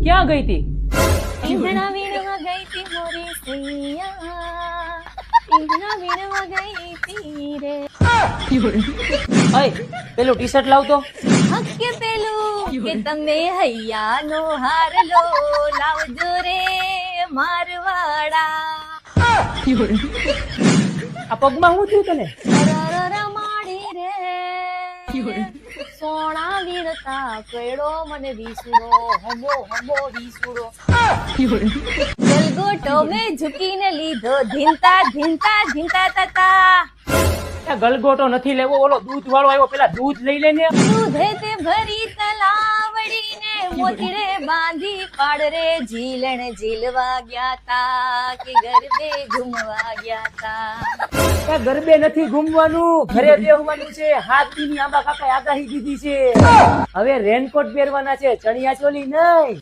ક્યાં ગઈ તી? ઈંધણા વીણવા ગઈ તી મોરી સૈયા, ઈંધણા વીણવા ગઈ તી રે. અય પેલું ટી શર્ટ લાવતો. હકે પેલું કે તમે હૈયાનો હાર લો લાવજો રે મારવાડા. આ પગમાં શું થયું તને? રરર માડી રે સોણા વીણતા કયડો મને વિસુડો હમો હમો વિસુડો. ગલગોટો મેં ઝૂકીને લીધો ધીંતા ધીંતા ધીંતા તાતા. આ ગલગોટો નથી લેવો, ઓલો દૂધ વાળો આવ્યો, પેલા દૂધ લઈ લેને. દૂધે તે ભરી તલાવડીને મોતીડે બાંધી પાડરે ઝીલણ ઝીલવા ગયા તા કે ગરબે ઘૂમવા ગયા તા. આ ગરબે નથી ઘૂમવાનું, ઘરે બેહવાનું છે. 7 દીની આંબા કાકાએ આગાહી દીધી છે. હવે રેનકોટ પહેરવાના છે, ચણિયા ચોલી નહીં.